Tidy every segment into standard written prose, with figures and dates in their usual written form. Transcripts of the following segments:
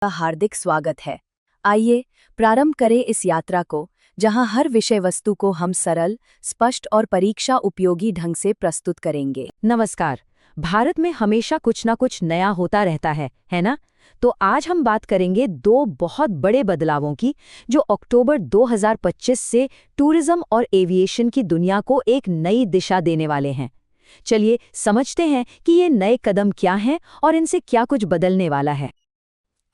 का हार्दिक स्वागत है। आइए प्रारंभ करें इस यात्रा को, जहां हर विषय वस्तु को हम सरल, स्पष्ट और परीक्षा उपयोगी ढंग से प्रस्तुत करेंगे। नमस्कार। भारत में हमेशा कुछ ना कुछ नया होता रहता है ना? तो आज हम बात करेंगे दो बहुत बड़े बदलावों की, जो अक्टूबर 2025 से टूरिज्म और एविएशन की दुनिया को एक नई दिशा देने वाले हैं। चलिए समझते हैं कि ये नए कदम क्या हैं और इनसे क्या कुछ बदलने वाला है।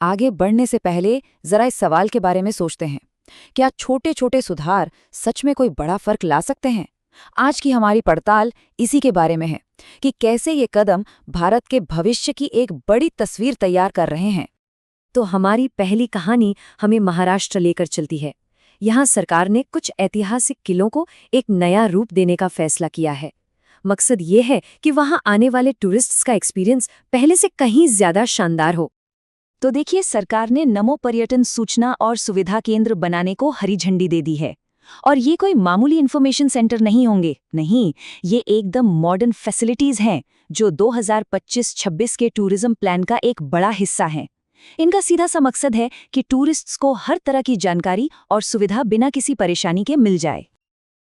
आगे बढ़ने से पहले जरा इस सवाल के बारे में सोचते हैं। क्या छोटे छोटे सुधार सच में कोई बड़ा फर्क ला सकते हैं? आज की हमारी पड़ताल इसी के बारे में है कि कैसे ये कदम भारत के भविष्य की एक बड़ी तस्वीर तैयार कर रहे हैं। तो हमारी पहली कहानी हमें महाराष्ट्र लेकर चलती है। यहाँ सरकार ने कुछ ऐतिहासिक किलों को एक नया रूप देने का फैसला किया है। मकसद ये है कि वहाँ आने वाले टूरिस्ट्स का एक्सपीरियंस पहले से कहीं ज्यादा शानदार हो। तो देखिए, सरकार ने नमो पर्यटन सूचना और सुविधा केंद्र बनाने को हरी झंडी दे दी है। और ये कोई मामूली इन्फॉर्मेशन सेंटर नहीं होंगे, नहीं, ये एकदम मॉडर्न फैसिलिटीज हैं जो 2025-26 के टूरिज्म प्लान का एक बड़ा हिस्सा हैं। इनका सीधा सा मकसद है कि टूरिस्ट्स को हर तरह की जानकारी और सुविधा बिना किसी परेशानी के मिल जाए।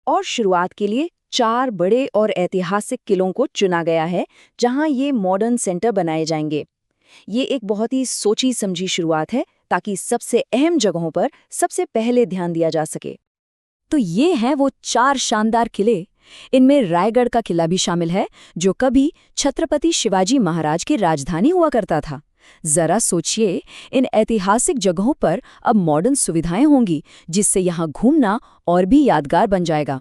और शुरुआत के लिए 4 बड़े और ऐतिहासिक किलों को चुना गया है जहां ये मॉडर्न सेंटर बनाए जाएंगे। ये एक बहुत ही सोची समझी शुरुआत है ताकि सबसे अहम जगहों पर सबसे पहले ध्यान दिया जा सके। तो ये हैं वो 4 शानदार किले। इनमें रायगढ़ का किला भी शामिल है, जो कभी छत्रपति शिवाजी महाराज की राजधानी हुआ करता था। जरा सोचिए, इन ऐतिहासिक जगहों पर अब मॉडर्न सुविधाएं होंगी, जिससे यहाँ घूमना और भी यादगार बन जाएगा।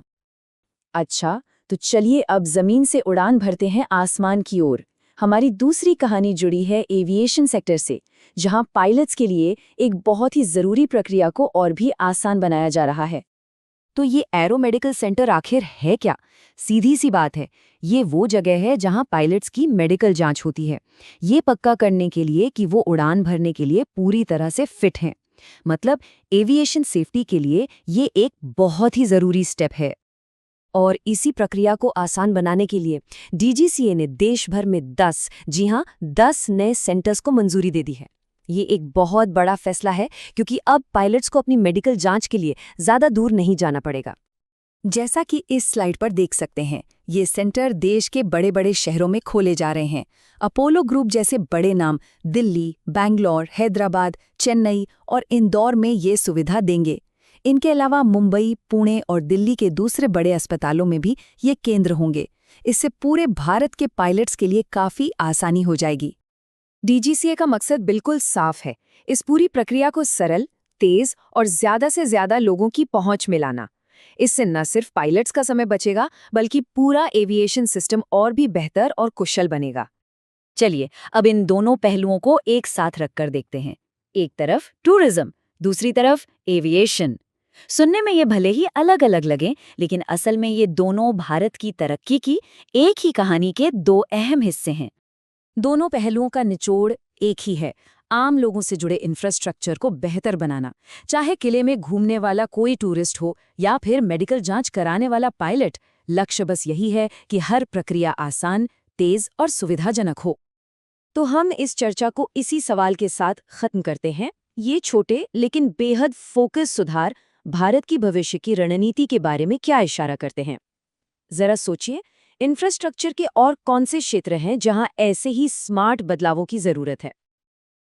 अच्छा, तो चलिए अब जमीन से उड़ान भरते हैं आसमान की ओर। हमारी दूसरी कहानी जुड़ी है एविएशन सेक्टर से, जहां पायलट्स के लिए एक बहुत ही जरूरी प्रक्रिया को और भी आसान बनाया जा रहा है। तो ये एरो मेडिकल सेंटर आखिर है क्या? सीधी सी बात है, ये वो जगह है जहां पायलट्स की मेडिकल जांच होती है, ये पक्का करने के लिए कि वो उड़ान भरने के लिए पूरी तरह से फिट हैं। मतलब एविएशन सेफ्टी के लिए ये एक बहुत ही जरूरी स्टेप है। और इसी प्रक्रिया को आसान बनाने के लिए डीजीसीए ने देश भर में 10 नए सेंटर्स को मंजूरी दे दी है। ये एक बहुत बड़ा फैसला है, क्योंकि अब पायलट्स को अपनी मेडिकल जांच के लिए ज़्यादा दूर नहीं जाना पड़ेगा। जैसा कि इस स्लाइड पर देख सकते हैं, ये सेंटर देश के बड़े बड़े शहरों में खोले जा रहे हैं। अपोलो ग्रुप जैसे बड़े नाम दिल्ली, बैंगलोर, हैदराबाद, चेन्नई और इंदौर में ये सुविधा देंगे। इनके अलावा मुंबई, पुणे और दिल्ली के दूसरे बड़े अस्पतालों में भी ये केंद्र होंगे। इससे पूरे भारत के पायलट्स के लिए काफ़ी आसानी हो जाएगी। डीजीसीए का मकसद बिल्कुल साफ है, इस पूरी प्रक्रिया को सरल, तेज और ज़्यादा से ज़्यादा लोगों की पहुंच में लाना। इससे न सिर्फ पायलट्स का समय बचेगा, बल्कि पूरा एविएशन सिस्टम और भी बेहतर और कुशल बनेगा। चलिए अब इन दोनों पहलुओं को एक साथ रखकर देखते हैं। एक तरफ टूरिज्म, दूसरी तरफ एविएशन। सुनने में ये भले ही अलग अलग लगें, लेकिन असल में ये दोनों भारत की तरक्की की एक ही कहानी के 2 अहम हिस्से हैं। दोनों पहलुओं का निचोड़ एक ही है, आम लोगों से जुड़े इंफ्रास्ट्रक्चर को बेहतर बनाना। चाहे किले में घूमने वाला कोई टूरिस्ट हो या फिर मेडिकल जांच कराने वाला पायलट, लक्ष्य बस यही है कि हर प्रक्रिया आसान, तेज और सुविधाजनक हो। तो हम इस चर्चा को इसी सवाल के साथ खत्म करते हैं। ये छोटे लेकिन बेहद फोकस सुधार भारत की भविष्य की रणनीति के बारे में क्या इशारा करते हैं? जरा सोचिए, इंफ्रास्ट्रक्चर के और कौन से क्षेत्र हैं जहां ऐसे ही स्मार्ट बदलावों की जरूरत है?